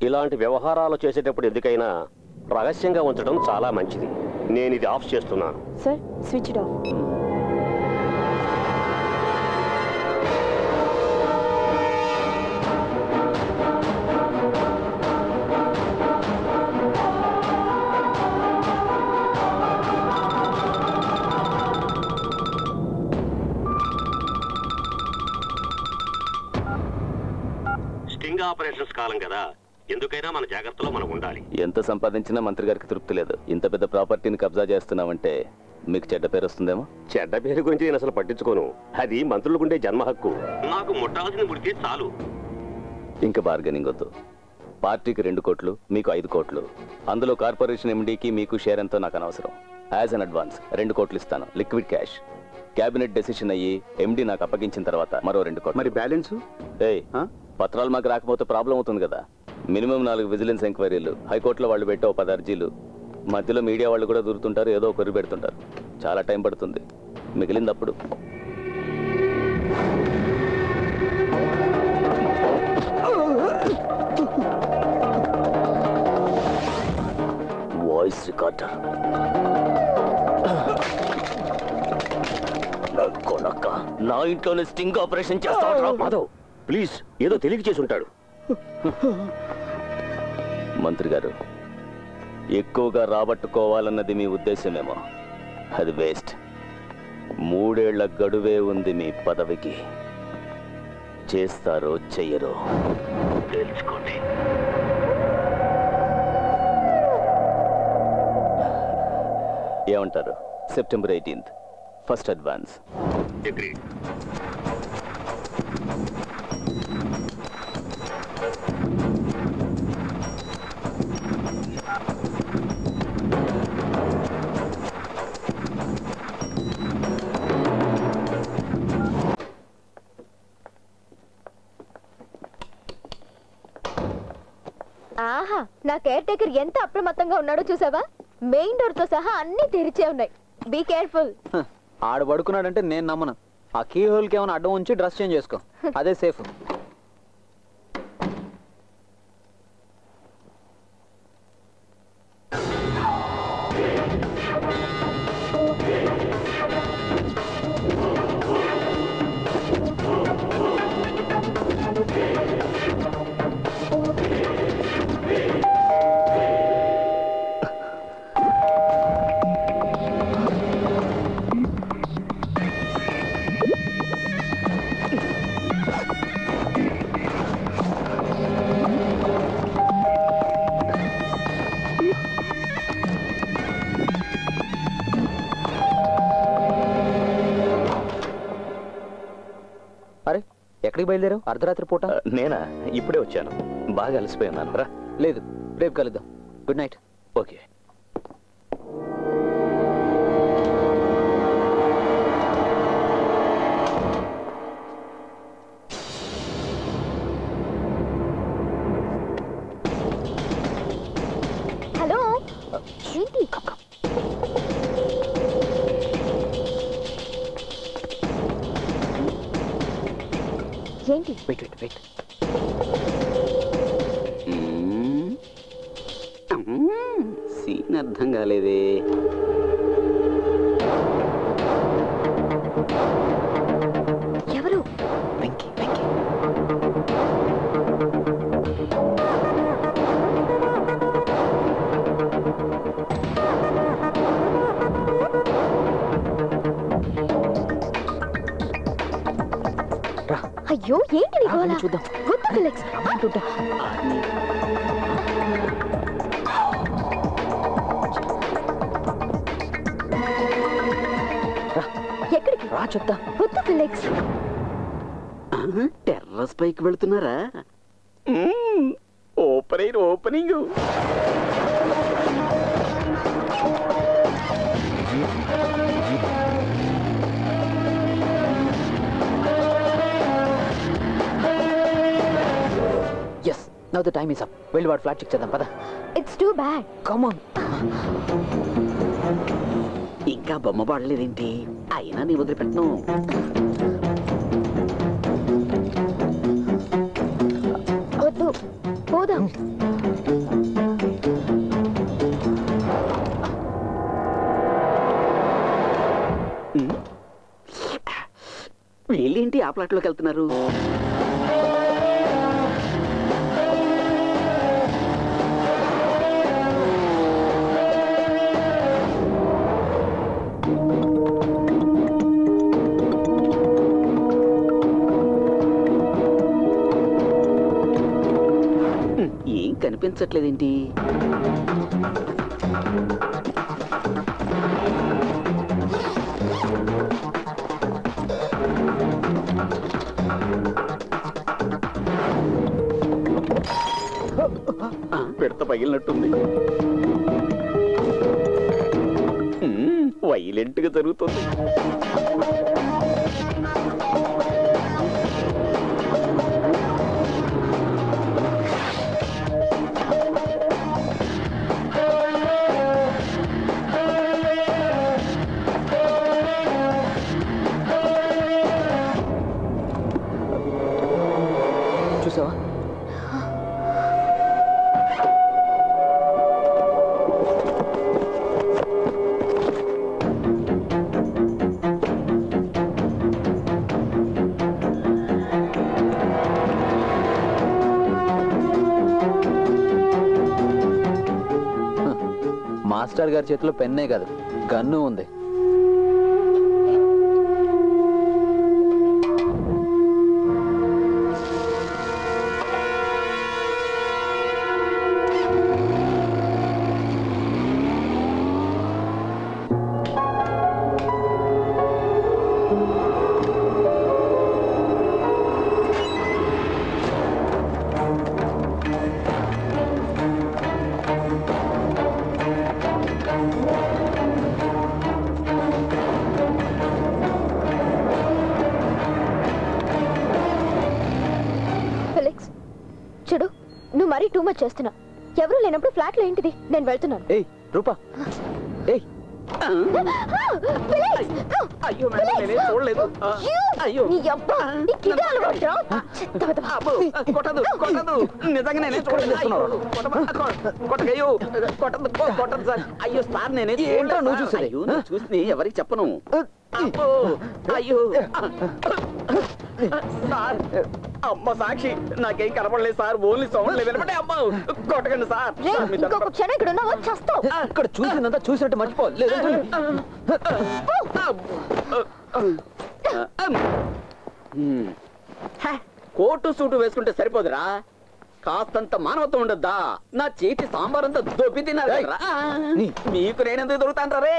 ఇలాంటి వ్యవహారాలు చేసేటప్పుడు ఎందుకైనా రహస్యంగా ఉంచడం చాలా మంచిది. నేను ఇది ఆఫ్ చేస్తున్నాను. Sir, switch off. Sting operations కాలం కదా, ఎందుకైనా మన జాగ్రత్తలో మనం ఉండాలి. ఎంత సంపాదించినా మంత్రి గారికి తృప్తి లేదు. ఇంత పెద్ద ప్రాపర్టీని కబ్జా చేస్తున్నామంటే మీకు చెడ్డ పేరు వస్తుందేమో. చెడ్డ పేరు గురించి నేను అసలు పట్టించుకోను. అది మంత్రులకుండే జన్మ హక్కు. నాకు ముట్టాల్సిన ముడితే చాలు. ఇంకా బార్గెనింగ్ వద్దు. పార్టీకి 2 కోట్లు, మీకు 5 కోట్లు. అందులో కార్పొరేషన్ ఎండీకి మీకు షేర్ ఎంతో నాకు అనవసరం. యాజ్ అన్ అడ్వాన్స్ 2 కోట్లు ఇస్తాను, లిక్విడ్ క్యాష్. క్యాబినెట్ డెసిషన్ అయ్యి ఎండీ నాకు అప్పగించిన తర్వాత మరో 2 కోట్లు. మరి బ్యాలెన్స్? పత్రాలు మాకు రాకపోతే ప్రాబ్లం అవుతుంది కదా. మినిమం 4 విజిలెన్స్ ఎంక్వైరీలు, హైకోర్టులో వాళ్ళు పెట్టే 10 అర్జీలు, మధ్యలో మీడియా వాళ్ళు కూడా దూరుతుంటారు, ఏదో కొరి పెడుతుంటారు. చాలా టైం పడుతుంది. మిగిలిందప్పుడు వాయిస్ రికార్డర్. నా ఇంట్లోనే స్టింగ్ ఆపరేషన్ చేస్తాడు. మాధవ్ ప్లీజ్, ఏదో తెలియక చేసి ఉంటాడు. మంత్రి గారు, ఎక్కువగా రాబట్టుకోవాలన్నది మీ ఉద్దేశమేమో. అది వేస్ట్. 3 ఏళ్ల గడువే ఉంది మీ పదవికి. చేస్తారో చెయ్యరో తెలుసుకోండి. ఏమంటారు? September 18th first advance. ఆహా, నా కేర్ టేకర్ ఎంత అప్రమత్తంగా ఉన్నాడో చూసావా? మెయిన్ డోర్ తో సహా అన్ని తెరిచే ఉన్నాయి. Be careful. ఆడు పడుకున్నాడంటే నేను నమ్మను. ఆ కీ హోల్ కి ఏమైనా అడ్డం ఉంచి డ్రెస్ చేంజ్ చేసుకో, అదే సేఫ్. ఎక్కడికి బయలుదేరావు అర్ధరాత్రి పూట? నేనా? ఇప్పుడే వచ్చాను. బాగా అలసిపోయినాను. రా. లేదు, రేపు కలుద్దాం. Good night. ఓకే. హలో, ఏంటి? ఏంటి? Wait wait wait. సీన్ అర్థం కాలేదే. ఎవరు? వెంకీ వెంకీ. అయ్యో, ఏంటి నీ గోల? చూద్దాం. వద్దు ఫిలిక్స్. ఎక్కడికి? రా చెప్తా. వద్దు ఫిలిక్స్. టెర్రస్ పైకి వెళ్తున్నారా? Opening. Now the time is up. వెళ్ళి వాడు ఫ్లాట్ చెక్ చేద్దాం పద. It's too bad. Come on. ఇంకా బొమ్మ పడలేదేంటి? అయినా నీ వదిలిపెట్టను. వద్దు. పోదాం. వీళ్ళేంటి ఆ ప్లాట్లోకి వెళ్తున్నారు? ఏం కనిపించట్లేదేంటి? పెడత పగిలినట్టుంది. వైలెంట్ గా జరుగుతుంది. చూసావా? మాస్టర్ గారి చేతిలో పెన్నే కాదు, గన్ను ఉంది. ఫెలిక్స్, చూడు, నువ్వు మరీ టూ మచ్ చేస్తున్నా. ఎవరు లేనప్పుడు ఫ్లాట్ లో ఏంటిది? నేను వెళ్తున్నాను. ఏయ్ రూపా, ఏయ్ అయ్యో మేడం, నేనేం చూడలేదు. అయ్యో కొట్టదు కొట్టదు, నిజంగా నేనే చూడలేదు. కొట్టకయ్యో, కొట్టదు కొట్టదు సార్. అయ్యో సార్, నేనే ఏంటో నువ్వు చూసేది? నువ్వు చూసి ఎవరికి చెప్పను. అయ్యో సార్, అమ్మ సాక్షి, నాకేం కనపడలేదు సార్, ఓన్లీ సౌండ్ లేదు వినపడే. అమ్మ కొట్టకండి సార్. ఇంకొక క్షణం ఇక్కడ ఉన్నావా చేస్తావు. ఇక్కడ చూసిందంతా చూసినట్టు మర్చిపో. కోటు సూటు వేసుకుంటే సరిపోదురా, కాస్తంత మానవత్వం ఉండద్దా? నా చేతి సాంబార్ అంతా దొబ్బి తిన్నారు. మీకు నేనెందుకు దొరుకుతాను రే?